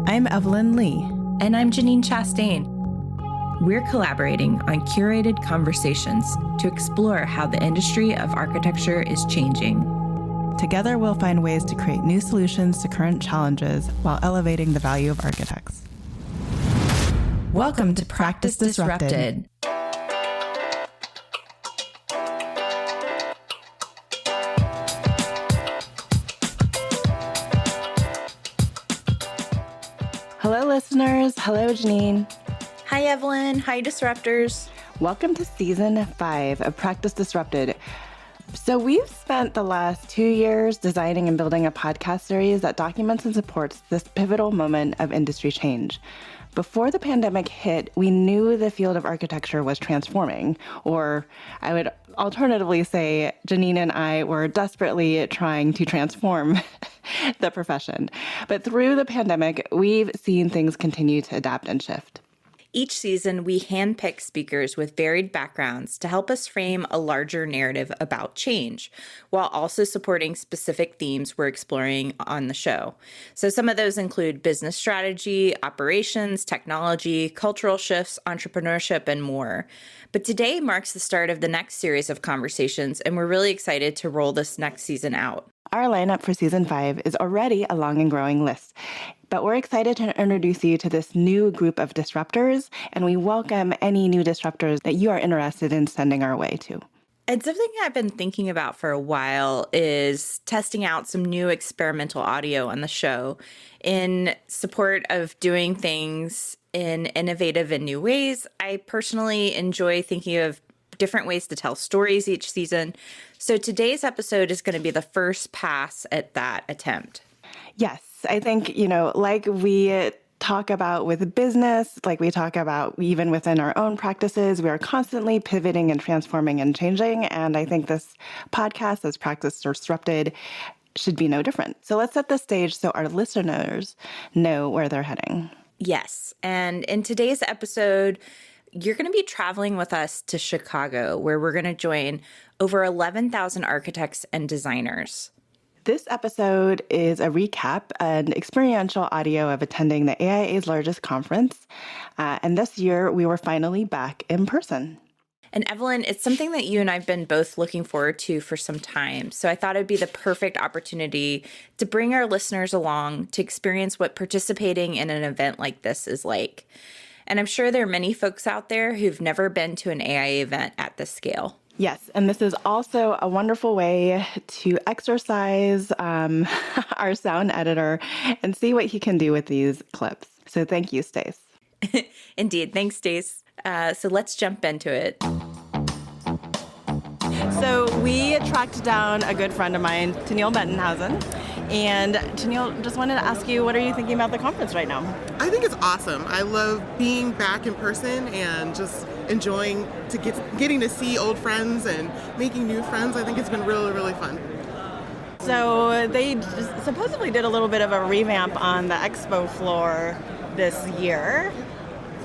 I'm Evelyn Lee. And I'm Janine Chastain. We're collaborating on curated conversations to explore how the industry of architecture is changing. Together, we'll find ways to create new solutions to current challenges while elevating the value of architects. Welcome to Practice Disrupted. Hello, listeners. Hello, Janine. Hi, Evelyn. Hi, Disruptors. Welcome to Season 5 of Practice Disrupted. So we've spent the last 2 years designing and building a podcast series that documents and supports this pivotal moment of industry change. Before the pandemic hit, we knew the field of architecture was transforming, or I would alternatively say Janine and I were desperately trying to transform the profession. But through the pandemic, we've seen things continue to adapt and shift. Each season, we handpick speakers with varied backgrounds to help us frame a larger narrative about change, while also supporting specific themes we're exploring on the show. So some of those include business strategy, operations, technology, cultural shifts, entrepreneurship, and more. But today marks the start of the next series of conversations, and we're really excited to roll this next season out. Our lineup for Season 5 is already a long and growing list, but we're excited to introduce you to this new group of disruptors, and we welcome any new disruptors that you are interested in sending our way to. And something I've been thinking about for a while is testing out some new experimental audio on the show in support of doing things in innovative and new ways. I personally enjoy thinking of different ways to tell stories each season. So today's episode is going to be the first pass at that attempt. Yes, I think, like we talk about with business, like we talk about even within our own practices, we are constantly pivoting and transforming and changing. And I think this podcast, as Practice Disrupted, should be no different. So let's set the stage so our listeners know where they're heading. Yes. And in today's episode, you're going to be traveling with us to Chicago, where we're going to join over 11,000 architects and designers. This episode is a recap and experiential audio of attending the AIA's largest conference. And this year, we were finally back in person. And Evelyn, it's something that you and I've been both looking forward to for some time. So I thought it'd be the perfect opportunity to bring our listeners along to experience what participating in an event like this is like. And I'm sure there are many folks out there who've never been to an AIA event at this scale. Yes, and this is also a wonderful way to exercise our sound editor and see what he can do with these clips. So thank you, Stace. Indeed. Thanks, Stace. So let's jump into it. So we tracked down a good friend of mine, Tennille Bettenhausen. And Tennille, just wanted to ask you, what are you thinking about the conference right now? I think it's awesome. I love being back in person and just enjoying getting to see old friends and making new friends. I think it's been really, really fun. So they supposedly did a little bit of a revamp on the expo floor this year.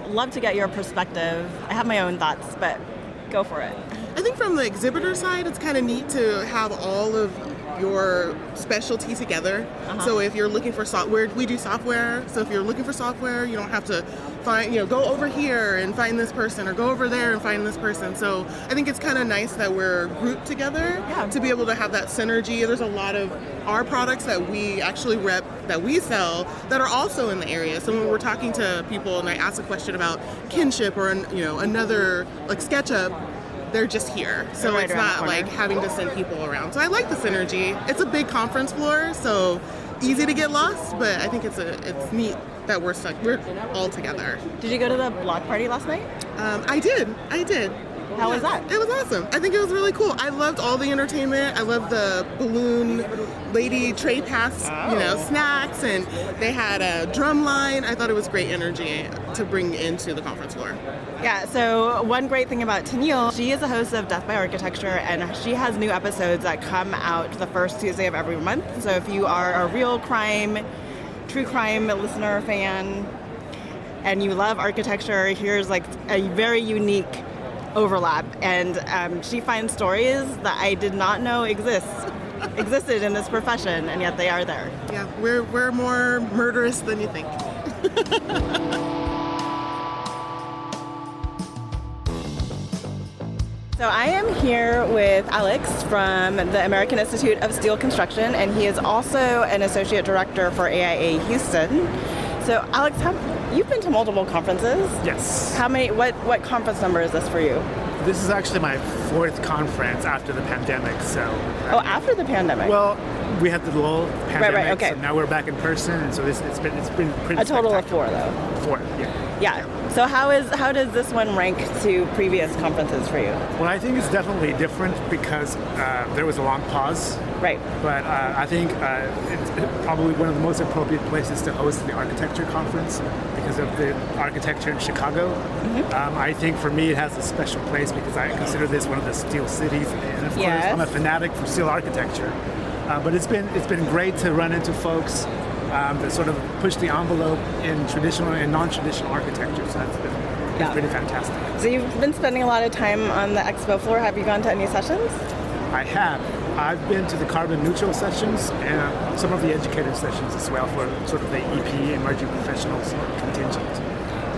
Love to get your perspective. I have my own thoughts, but go for it. I think from the exhibitor side, it's kind of neat to have all of your specialty together. So if you're looking for software, we do software. So if you're looking for software, you don't have to find, go over here and find this person or go over there and find this person. So I think it's kind of nice that we're grouped together to be able to have that synergy. There's a lot of our products that we actually rep, that we sell, that are also in the area. So when we're talking to people and I ask a question about kinship or, another like SketchUp, they're just here. So it's not like having to send people around. So I like the synergy. It's a big conference floor, so easy to get lost, but I think it's neat that we're all together. Did you go to the block party last night? I did. How was that? It was awesome. I think it was really cool. I loved all the entertainment. I loved the balloon lady tray pass, snacks, and they had a drum line. I thought it was great energy to bring into the conference floor. Yeah, so one great thing about Tennille, she is a host of Death by Architecture, and she has new episodes that come out the first Tuesday of every month. So if you are a real true crime listener fan, and you love architecture, here's like a very unique overlap. And she finds stories that I did not know exist existed in this profession, and yet they are there. Yeah, we're more murderous than you think. So I am here with Alex from the American Institute of Steel Construction, and he is also an associate director for AIA Houston. So Alex, you've been to multiple conferences. Yes. How many? What conference number is this for you? This is actually my 4th conference after the pandemic, so... After the pandemic? Well, we had the little pandemic, right, okay. So now we're back in person, and so it's been pretty A total of spectacular. 4, though. 4, yeah. Yeah. So how does this one rank to previous conferences for you? Well, I think it's definitely different because there was a long pause. Right. But I think it's probably one of the most appropriate places to host the architecture conference because of the architecture in Chicago. Mm-hmm. I think for me it has a special place because I consider this one of the steel cities, and of course I'm a fanatic for steel architecture. But it's been great to run into folks that sort of push the envelope in traditional and non-traditional architecture. So that's been pretty fantastic. So you've been spending a lot of time on the expo floor. Have you gone to any sessions? I have. I've been to the carbon neutral sessions and some of the educator sessions as well for sort of the EP emerging professionals contingent.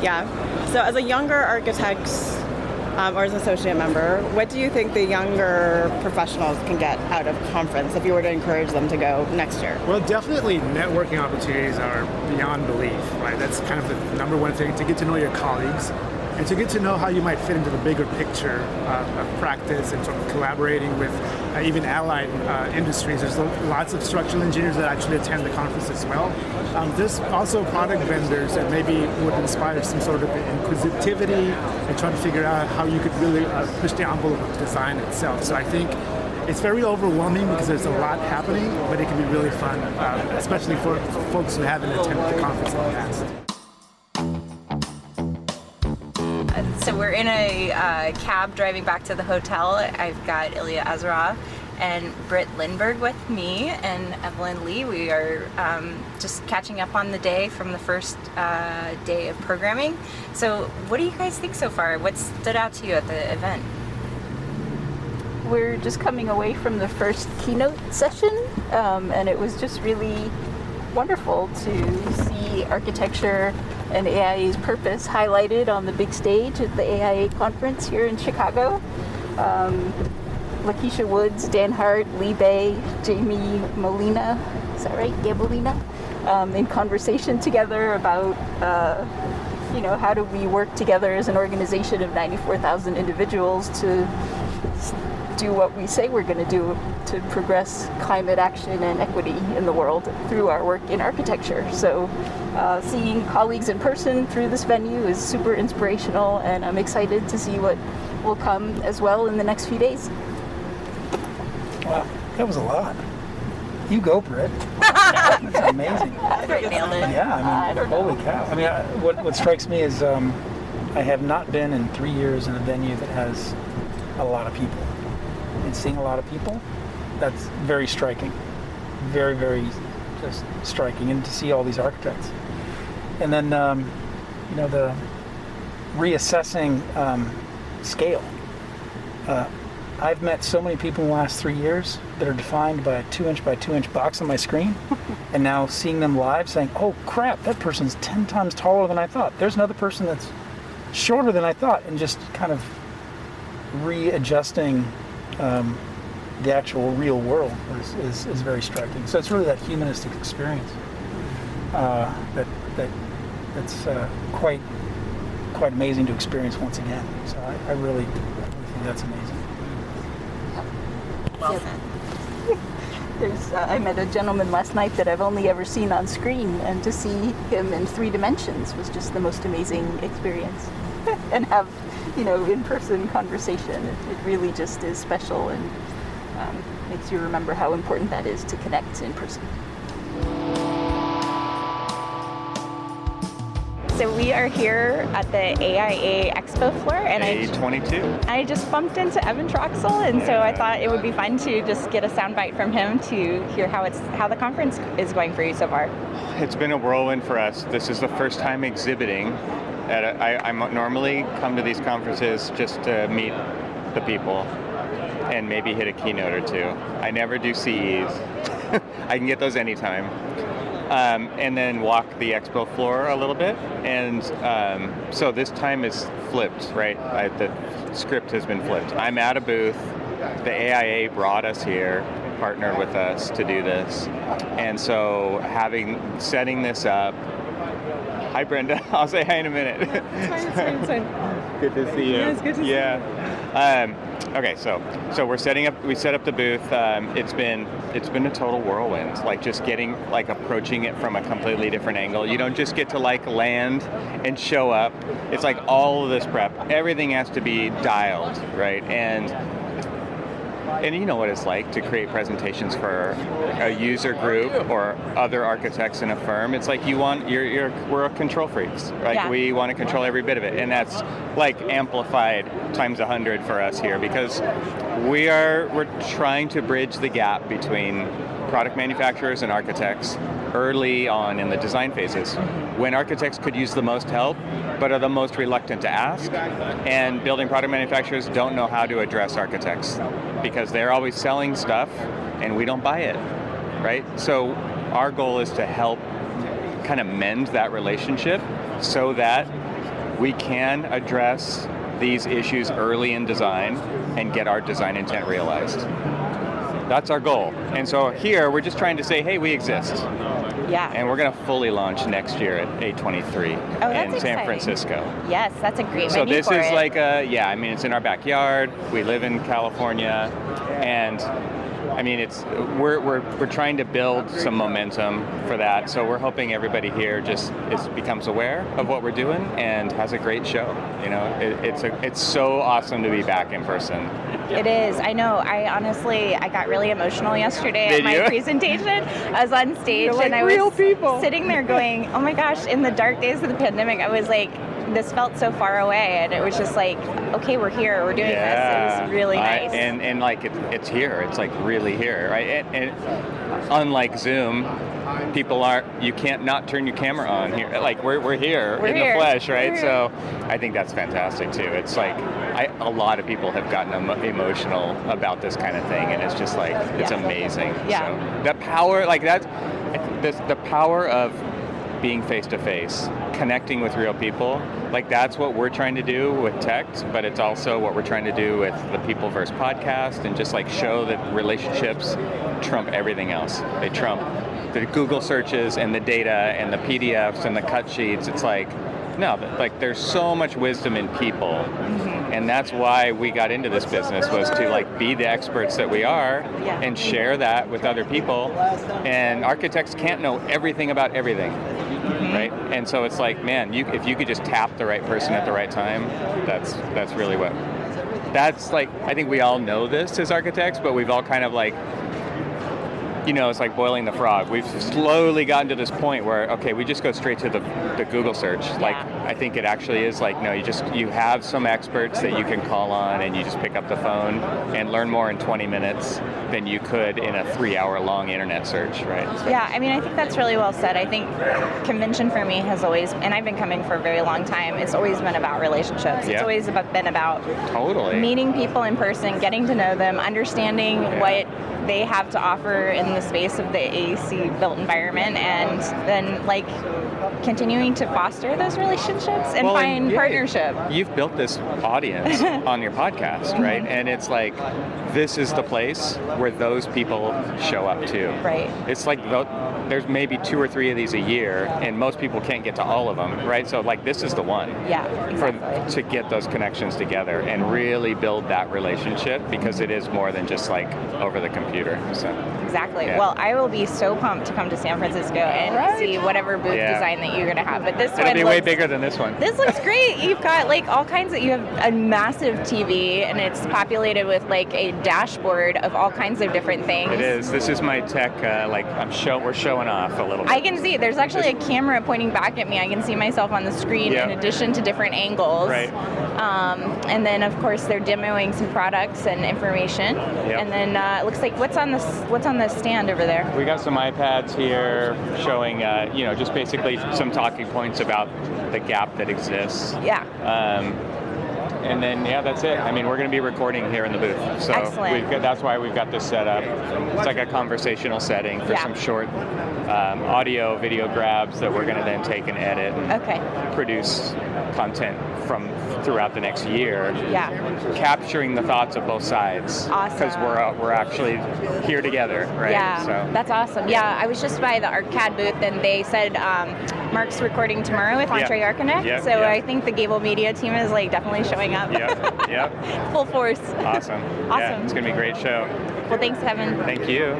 Yeah. So as a younger architect or as an associate member, what do you think the younger professionals can get out of conference if you were to encourage them to go next year? Well, definitely networking opportunities are beyond belief, right? That's kind of the number one thing, to get to know your colleagues and to get to know how you might fit into the bigger picture of practice and sort of collaborating with even allied industries. There's lots of structural engineers that actually attend the conference as well. There's also product vendors that maybe would inspire some sort of inquisitivity and trying to figure out how you could really push the envelope of design itself. So I think it's very overwhelming because there's a lot happening, but it can be really fun, especially for folks who haven't attended the conference in the past. So we're in a cab driving back to the hotel. I've got Ilya Azarov and Britt Lindberg with me and Evelyn Lee. We are just catching up on the day from the first day of programming. So what do you guys think so far? What stood out to you at the event? We're just coming away from the first keynote session, and it was just really wonderful to see architecture and AIA's purpose highlighted on the big stage at the AIA conference here in Chicago. Lakeisha Woods, Dan Hart, Lee Bay, Jamie Molina, is that right? Gabolina? In conversation together about how do we work together as an organization of 94,000 individuals to do what we say we're going to do to progress climate action and equity in the world through our work in architecture. So seeing colleagues in person through this venue is super inspirational, and I'm excited to see what will come as well in the next few days. Wow, that was a lot. You go, Britt. That's amazing. Britt nailed it. Yeah, I mean, holy cow. I mean, what strikes me is I have not been in 3 years in a venue that has a lot of people. And seeing a lot of people, that's very striking. Very, very just striking. And to see all these architects. And then, the reassessing scale. I've met so many people in the last 3 years that are defined by a 2-inch by 2-inch box on my screen. And now seeing them live saying, oh crap, that person's 10 times taller than I thought. There's another person that's shorter than I thought. And just kind of readjusting the actual real world is very striking. So it's really that humanistic experience that's quite amazing to experience once again. So I really think that's amazing. Well said. I met a gentleman last night that I've only ever seen on screen, and to see him in 3 dimensions was just the most amazing experience. And have, in-person conversation. It really just is special, and makes you remember how important that is to connect in person. So we are here at the AIA Expo floor, and A22. I just bumped into Evan Troxel, and so I thought it would be fun to just get a soundbite from him to hear how the conference is going for you so far. It's been a whirlwind for us. This is the first time exhibiting. I normally come to these conferences just to meet the people, and maybe hit a keynote or two. I never do CEs. I can get those anytime. And then walk the expo floor a little bit. And so this time is flipped, right? The script has been flipped. I'm at a booth. The AIA brought us here, partnered with us to do this. And so setting this up. Hi, Brenda. I'll say hi in a minute. It's fine. Good to see you. Yeah, it's good to see you. Okay, so we set up the booth. It's been a total whirlwind. Like just approaching it from a completely different angle. You don't just get to land and show up. It's like all of this prep. Everything has to be dialed, right? And you know what it's like to create presentations for a user group or other architects in a firm. It's like we're control freaks, right? Yeah. We want to control every bit of it, and that's like amplified times 100 for us here because we're trying to bridge the gap between product manufacturers and architects early on in the design phases, when architects could use the most help, but are the most reluctant to ask, and building product manufacturers don't know how to address architects because they're always selling stuff and we don't buy it, right? So our goal is to help kind of mend that relationship so that we can address these issues early in design and get our design intent realized. That's our goal. And so here, we're just trying to say, hey, we exist. Yeah. And we're going to fully launch next year at A23 in San Francisco. Yes, that's a great So venue this for is it. it's in our backyard. We live in California. And we're trying to build some momentum for that. So we're hoping everybody here just becomes aware of what we're doing and has a great show. You know, it's so awesome to be back in person. It is. I know. I got really emotional yesterday Did at my you? presentation. I was on stage You're like and I real was people. sitting there going, oh my gosh, in the dark days of the pandemic, I was like, this felt so far away, and it was just like, okay, we're here, we're doing this. It was really nice. And like it's here. It's like really here, right? And unlike Zoom, you can't not turn your camera on here. Like we're here in the flesh, right? So I think that's fantastic too. It's like a lot of people have gotten emotional about this kind of thing, and it's just like it's amazing. Yeah. So the power, like that's the power of being face to face, connecting with real people. Like that's what we're trying to do with Text, but it's also what we're trying to do with the Peopleverse podcast, and just like show that relationships trump everything else. They trump the Google searches and the data and the PDFs and the cut sheets. It's like, no, like there's so much wisdom in people. And that's why we got into this business, was to like be the experts that we are and share that with other people. And architects can't know everything about everything, right? And so it's like, man, if you could just tap the right person at the right time, that's really that's like, I think we all know this as architects, but we've all kind of like, you know, it's like boiling the frog. We've slowly gotten to this point where, okay, we just go straight to the Google search. Like, I think it actually is like, no, you have some experts that you can call on, and you just pick up the phone and learn more in 20 minutes than you could in a 3-hour-long internet search, right? So. Yeah, I mean, I think that's really well said. I think convention for me has always, and I've been coming for a very long time, it's always been about relationships. It's always been about meeting people in person, getting to know them, understanding what they have to offer in the space of the AEC built environment, and then like continuing to foster those relationships and find partnership. You've built this audience on your podcast, right? And it's like, this is the place where those people show up too. Right. It's like there's maybe 2 or 3 of these a year, and most people can't get to all of them, right? So like this is the one. Yeah, exactly. To get those connections together and really build that relationship, because it is more than just like over the computer. So. Exactly. Yeah. Well, I will be so pumped to come to San Francisco and see whatever booth design that you're going to have. But this It'll be way bigger than this one. This looks great. You've got like all kinds of, you have a massive TV, and it's populated with like a dashboard of all kinds of different things. It is. This is my tech, we're showing off a little bit. I can see, there's actually a camera pointing back at me. I can see myself on the screen in addition to different angles. Right. And then of course they're demoing some products and information. Yep. And then it looks like what's on the stand over there? We got some iPads here showing, just basically some talking points about the gap that exists. Yeah. and then that's it. I mean, we're going to be recording here in the booth, so that's why we've got this set up. It's like a conversational setting for some short audio, video grabs that we're going to then take and edit and produce content from throughout the next year. Capturing the thoughts of both sides. Awesome. Because we're actually here together, right? Yeah, so that's awesome. Yeah, I was just by the ArcCAD booth, and they said Mark's recording tomorrow with Entree Reconnect. I think the Gable Media team is like definitely showing up. Full force. Awesome. Yeah, it's gonna be a great show. Well, thanks, Kevin. Thank you.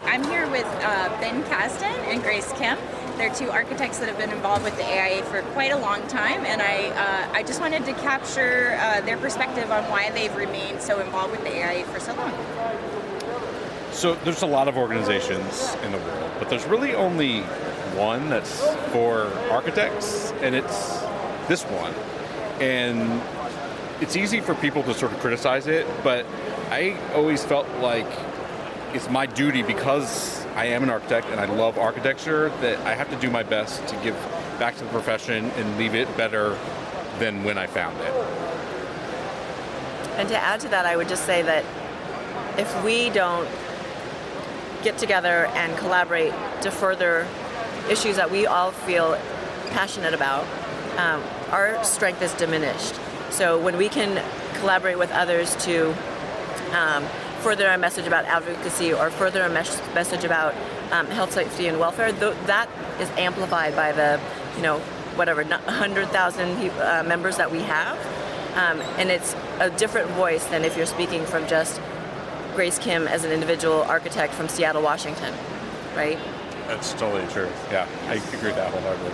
I'm here with Ben Kasdan and Grace Kim. They're two architects that have been involved with the AIA for quite a long time, and I just wanted to capture their perspective on why they've remained so involved with the AIA for so long. So there's a lot of organizations in the world, but there's really only one that's for architects, and it's this one. And it's easy for people to sort of criticize it, but I always felt like it's my duty, because I am an architect and I love architecture, that I have to do my best to give back to the profession and leave it better than when I found it. And to add to that, I would just say that if we don't get together and collaborate to further issues that we all feel passionate about, our strength is diminished. So when we can collaborate with others to further our message about advocacy or further our message about health, safety, and welfare, that is amplified by the, 100,000 members that we have. And it's a different voice than if you're speaking from just Grace Kim as an individual architect from Seattle, Washington, right? That's totally true. Yeah, I agree with that wholeheartedly.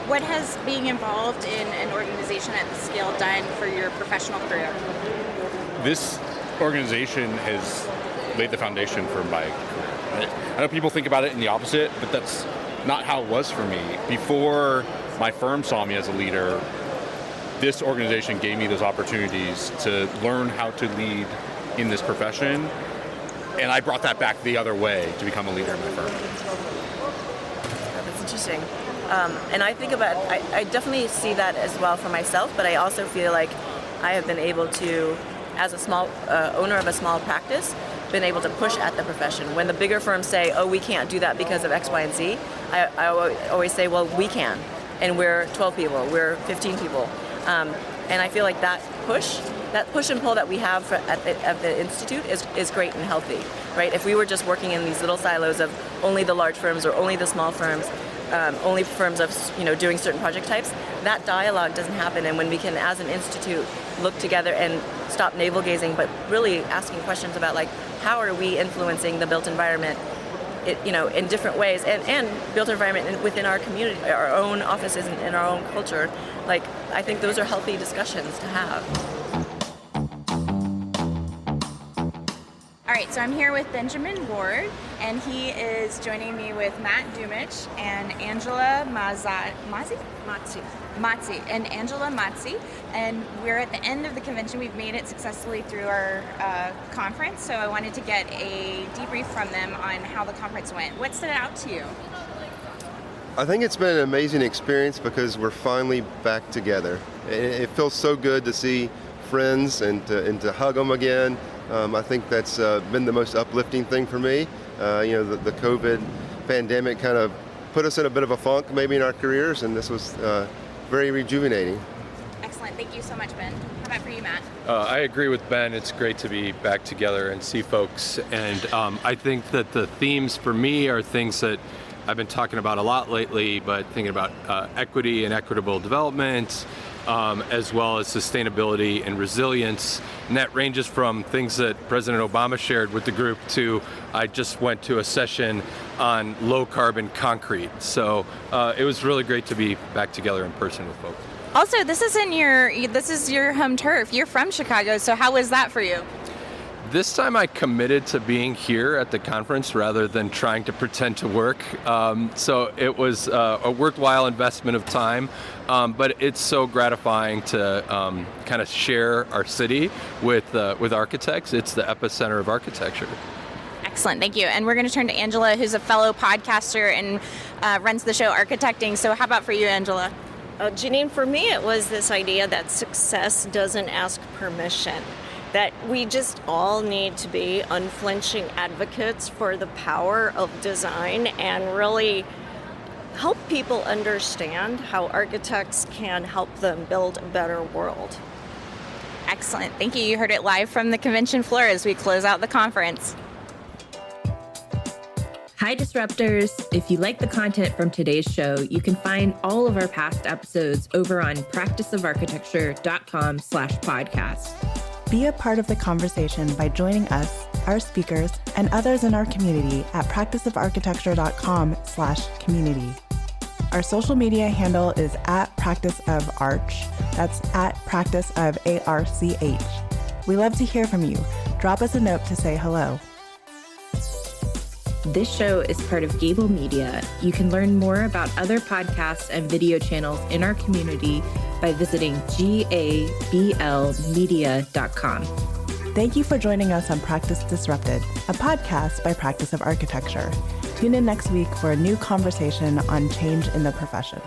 What has being involved in an organization at this scale done for your professional career? This organization has laid the foundation for my career. I know people think about it in the opposite, but that's not how it was for me. Before my firm saw me as a leader, this organization gave me those opportunities to learn how to lead in this profession, and I brought that back the other way to become a leader in my firm. That's interesting. And I think about, I definitely see that as well for myself, but I also feel like I have been able to, as a small owner of a small practice, been able to push at the profession. When the bigger firms say, oh, we can't do that because of X, Y, and Z, I always say, well, we can. And we're 12 people, we're 15 people. And I feel like that push and pull that we have at the Institute is great and healthy, right? If we were just working in these little silos of only the large firms or only the small firms, only firms of doing certain project types, that dialogue doesn't happen. And when we can, as an institute, look together and stop navel gazing, but really asking questions about like, how are we influencing the built environment, in different ways, and built environment within our community, our own offices, and our own culture. Like, I think those are healthy discussions to have. All right, so I'm here with Benjamin Ward, and he is joining me with Matt Dumich and Angela Matzi. And we're at the end of the convention. We've made it successfully through our conference, so I wanted to get a debrief from them on how the conference went. What stood out to you? I think it's been an amazing experience because we're finally back together. It feels so good to see friends and to hug them again. I think that's been the most uplifting thing for me. The COVID pandemic kind of put us in a bit of a funk maybe in our careers, and this was very rejuvenating. Excellent. Thank you so much, Ben. How about for you, Matt? I agree with Ben. It's great to be back together and see folks. And I think that the themes for me are things that I've been talking about a lot lately, but thinking about equity and equitable development, as well as sustainability and resilience. And that ranges from things that President Obama shared with the group to I just went to a session on low carbon concrete. So it was really great to be back together in person with folks. Also, this is your home turf. You're from Chicago, so how was that for you? This time I committed to being here at the conference rather than trying to pretend to work. So it was a worthwhile investment of time, but it's so gratifying to kind of share our city with architects. It's the epicenter of architecture. Excellent, thank you. And we're going to turn to Angela, who's a fellow podcaster and runs the show Architecting. So how about for you, Angela? Janine, for me, it was this idea that success doesn't ask permission, that we just all need to be unflinching advocates for the power of design and really help people understand how architects can help them build a better world. Excellent. Thank you. You heard it live from the convention floor as we close out the conference. Hi, Disruptors. If you like the content from today's show, you can find all of our past episodes over on practiceofarchitecture.com/podcast. Be a part of the conversation by joining us, our speakers, and others in our community at practiceofarchitecture.com/community. Our social media handle is @practiceofarch. That's @practiceofarch. We love to hear from you. Drop us a note to say hello. This show is part of Gable Media. You can learn more about other podcasts and video channels in our community by visiting gablmedia.com. Thank you for joining us on Practice Disrupted, a podcast by Practice of Architecture. Tune in next week for a new conversation on change in the profession.